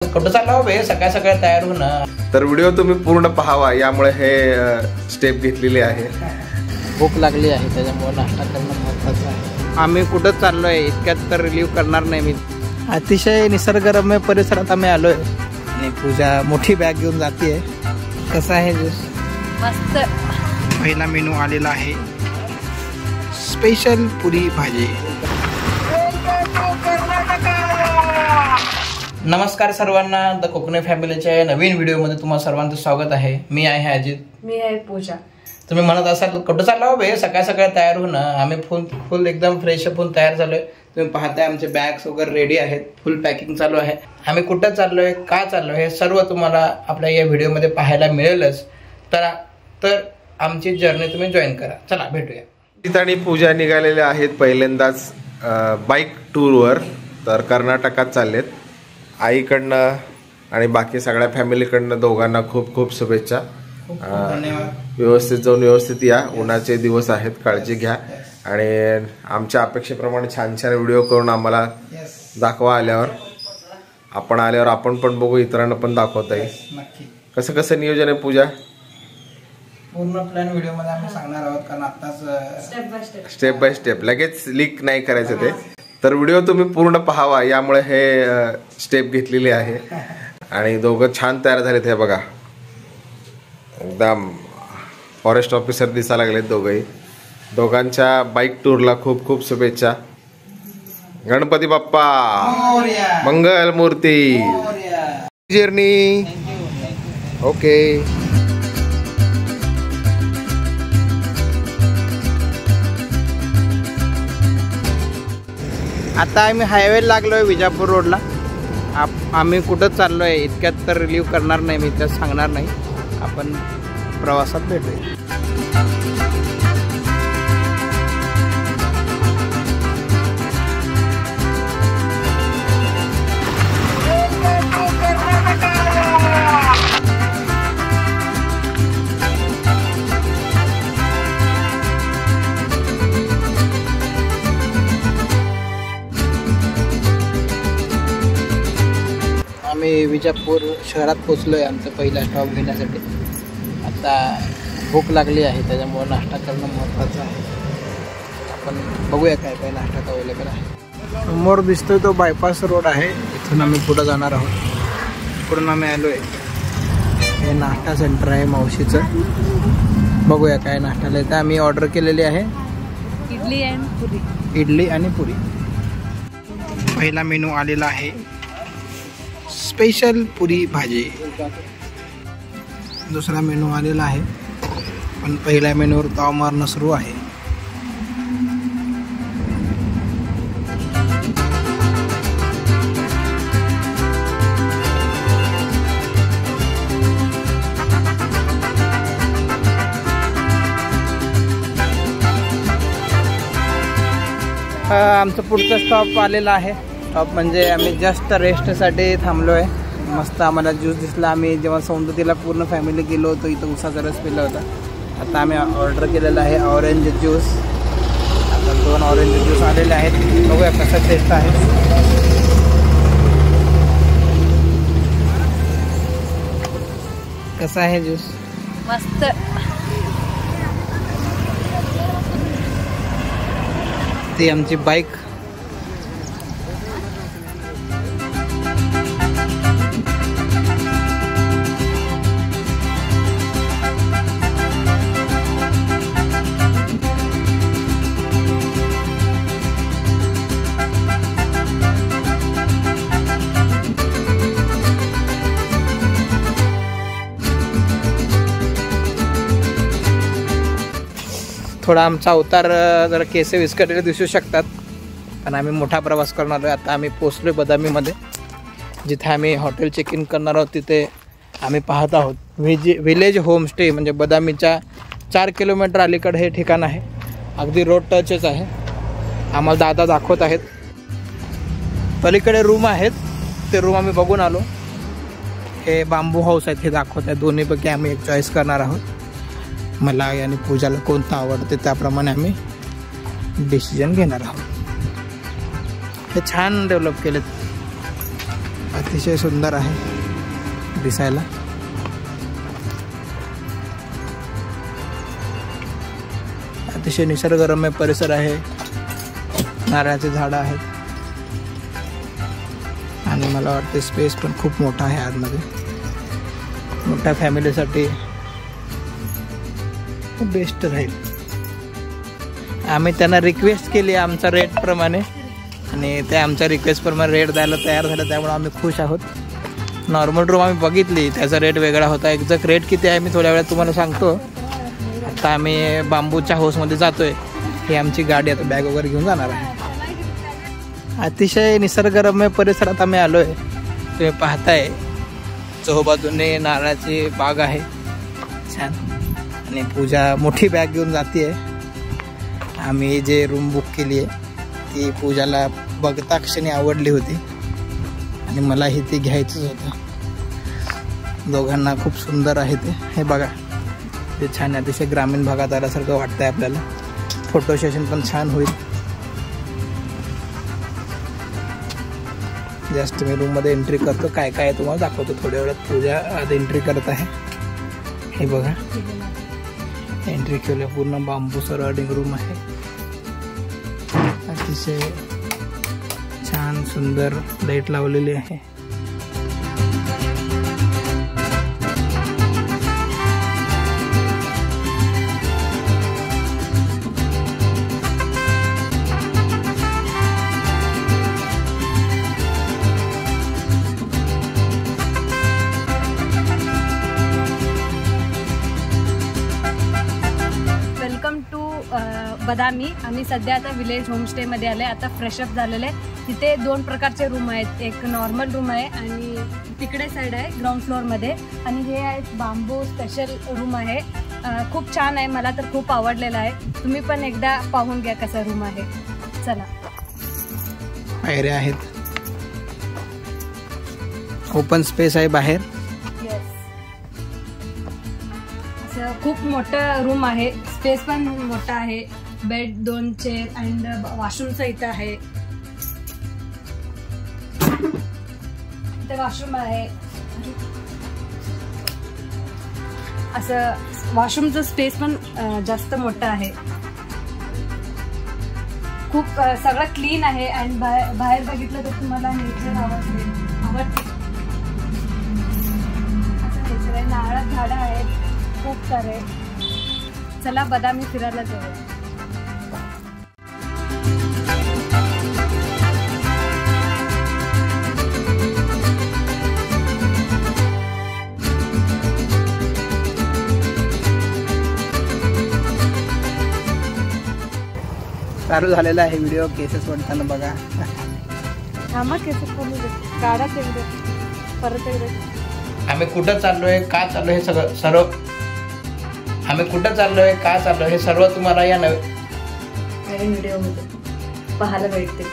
कुठं चालला हो बे सकाळ सकाळ तयार होणं. तर व्हिडिओ तुम्ही पूर्ण पाहावा यामुळे हे स्टेप घेतलेली आहे. भूक लागली आहे त्याच्यामुळे नाश्ता करणं महत्त्वाचं आहे. आम्ही कुठं चाललोय इतक्यात तर रिलीव्ह करणार नाही मी. अतिशय निसर्गरम्य परिसरात आम्ही आलोय आणि पूजा मोठी बॅग घेऊन जाते. कसं आहे ज्यूस? मस्त. पहिला मेनू आलेला आहे स्पेशल पुरी भाजी. नमस्कार सर्वांना, द कोकणी फॅमिलीच्या नवीन व्हिडिओमध्ये तुम्हाला सर्वांचं स्वागत आहे. मी आहे अजित. मी आहे पूजा. तुम्ही म्हणत असाल कुठं चालला हो बे सकाळ सकाळ तयार होणं. आम्ही फुल एकदम फ्रेश अप होऊन तयार झालोय. तुम्ही पाहताय आमचे बॅग्स वगैरे रेडी आहेत. फुल पॅकिंग चालू आहे. आम्ही कुठं चाललोय, का चाललोय हे सर्व तुम्हाला आपल्या या व्हिडिओमध्ये पाहायला मिळेलच. तर आमची जर्नी तुम्ही जॉईन करा. चला भेटूया. अजित आणि पूजा निघालेले आहेत पहिल्यांदाच बाईक टूरवर. तर कर्नाटकात चाललेत. आईकडनं आणि बाकी सगळ्या फॅमिलीकडनं दोघांना खूप खूप शुभेच्छा. व्यवस्थित जाऊन व्यवस्थित या. उन्हाचे दिवस आहेत, काळजी घ्या आणि आमच्या अपेक्षेप्रमाणे छान छान व्हिडिओ करून आम्हाला दाखवा. आल्यावर आपण पण बघू, इतरांना पण दाखवता येईल. कसं कसं नियोजन आहे पूजा? पूर्ण प्लॅन व्हिडिओ मध्ये आम्ही सांगणार आहोत, कारण आताच स्टेप बाय स्टेप, लगेच लीक नाही करायचं ते. तर व्हिडिओ तुम्ही पूर्ण पाहावा यामुळे हे स्टेप घेतलेली आहे. आणि दोघं छान तयार झालेत. हे बघा, एकदम फॉरेस्ट ऑफिसर दिसायला लागलेत दोघंही. दोघांच्या बाईक टूरला खूप खूप शुभेच्छा. गणपती बाप्पा मंगल मूर्ती. Journey okay. आता आम्ही हायवे लागलोय विजापूर रोडला. आम्ही कुठं चाललोय इतक्यात तर रिलीव्ह करणार नाही मी, इतक्यात सांगणार नाही. आपण प्रवासात भेटूया. आम्ही विजापूर शहरात पोचलोय आमचा पहिला स्टॉप घेण्यासाठी. आता भूक लागली आहे त्याच्यामुळे नाश्ता करणं महत्त्वाचं आहे. आपण बघूया काय काय नाश्ता अवेलेबल आहे. समोर दिसतोय तो बायपास रोड आहे. इथून आम्ही पुढं जाणार आहोत. इकडून आम्ही आलोय. हे नाश्ता सेंटर आहे मावशीचं. बघूया काय नाश्त्याला येतं. आम्ही ऑर्डर केलेली आहे इडली आणि पुरी. पहिला मेनू आलेला आहे स्पेशल पुरी भाजी. दुसरा मेनू आलेला आहे, पण पहिल्या मेनूवर ताव मारणं सुरू आहे. आमचं पुढचं स्टॉप आलेला आहे. स्टॉप म्हणजे आम्ही जस्ट रेस्टसाठी थांबलो आहे. मस्त आम्हाला ज्यूस दिसला. आम्ही जेव्हा सौंदतीला पूर्ण फॅमिली गेलो होतो, इथं उसाचा रस पिला होता. आता आम्ही ऑर्डर केलेला आहे ऑरेंज ज्यूस. आता 2 ऑरेंज ज्यूस आलेले आहेत. बघूया कसा टेस्ट आहे. कसा आहे ज्यूस? मस्त. ती आमची बाईक. थोडा आमचा अवतार जरा केस विस्कटलेले दिसू शकतात, पण आम्ही मोठा प्रवास करणार आहे. आता आम्ही पोचलो बदामीमध्ये, जिथे आम्ही हॉटेल चेक इन करणार आहोत. तिथे आम्ही पाहत आहोत विलेज होमस्टे, म्हणजे बदामीच्या 4 किलोमीटर अलीकडे हे ठिकाण आहे. अगदी रोड टचच आहे. आम्हाला दादा दाखवत आहेत. पलीकडे रूम आहेत, ते रूम आम्ही बघून आलो. हे बांबू हाऊस आहेत, हे दाखवत आहेत. दोन्हीपैकी आम्ही एक चॉईस करणार आहोत. मला आणि पूजाला कोणतं आवडते त्याप्रमाणे आम्ही डिसिजन घेणार आहोत. हे छान डेव्हलप केलेत. अतिशय सुंदर आहे दिसायला. अतिशय निसर्गरम्य परिसर आहे. नारळाचे झाडं आहेत आणि मला वाटते स्पेस पण खूप मोठा आहे आतमध्ये. मोठ्या फॅमिलीसाठी बेस्ट राहील. आम्ही त्यांना रिक्वेस्ट केली आमच्या रेटप्रमाणे आणि ते आमच्या रिक्वेस्टप्रमाणे रेट द्यायला तयार झालं, त्यामुळे आम्ही खुश आहोत. नॉर्मल रूम आम्ही बघितली, त्याचा रेट वेगळा होता. एक्झॅक्ट रेट किती आहे मी थोड्या वेळात तुम्हाला सांगतो. आता आम्ही बांबूच्या हाऊसमध्ये जातोय. ही आमची गाडी आता बॅग वगैरे घेऊन जाणार आहे. अतिशय निसर्गरम्य परिसरात आम्ही आलो आहे. तुम्ही पाहताय चहूबाजूने नारळाची बाग आहे छान. आणि पूजा मोठी बॅग घेऊन जाते. आम्ही जे रूम बुक केली आहे ती पूजाला बघता क्षणी आवडली होती आणि मलाही ती घ्यायचंच होतं. दोघांना खूप सुंदर आहे ते. हे बघा ते छान अतिशय ग्रामीण भागात आल्यासारखं वाटतंय आपल्याला. फोटो सेशन पण छान होईल. जस्ट मी रूममध्ये एंट्री करतो. काय काय तुम्हाला दाखवतो थोड्या वेळात. पूजा आज एंट्री करत आहे. हे बघा एंट्री केलं. पूर्ण बांबू सराउंडिंग रूम आहे. अतिशय छान सुंदर लाईट लावलेली आहे. वेलकम टू बदामी. आम्ही सध्या आता विलेज होमस्टेमध्ये आले. आता फ्रेशअप झालेले. तिथे 2 प्रकारचे रूम आहेत. एक नॉर्मल रूम आहे आणि तिकडे साईड आहे ग्राउंड फ्लोअरमध्ये. आणि हे आहेत बांबू स्पेशल रूम आहे. खूप छान आहे. मला तर खूप आवडलेलं आहे. तुम्ही पण एकदा पाहून घ्या कसा रूम आहे. चला. पायऱ्या आहेत. ओपन स्पेस आहे बाहेर. खूप मोठं रूम आहे. स्पेस पण मोठा आहे. बेड 2 चेअर अँड वॉशरूमचं इथं आहे. इथं वॉशरूम आहे. असं वॉशरूमचं स्पेस पण जास्त मोठं आहे. खूप सगळं क्लीन आहे. अँड बाहेर बघितलं तर तुम्हाला नेचर आवडते. असं नेचर आहे. नारळात झाडं आहेत खूप सारे. चला बदामी फिरायला जाऊया. चालू झालेला आहे व्हिडिओ. केसेस वाढताना बघा. थांबा केसेस कमी काढा तेवढे परत एकदा. आम्ही कुठं चाललोय, का चाललोय हे सगळं सर्व आम्ही कुठं चाललोय, का चाललोय हे सर्व तुम्हाला या नवीन व्हिडिओ मध्ये पाहायला भेटते.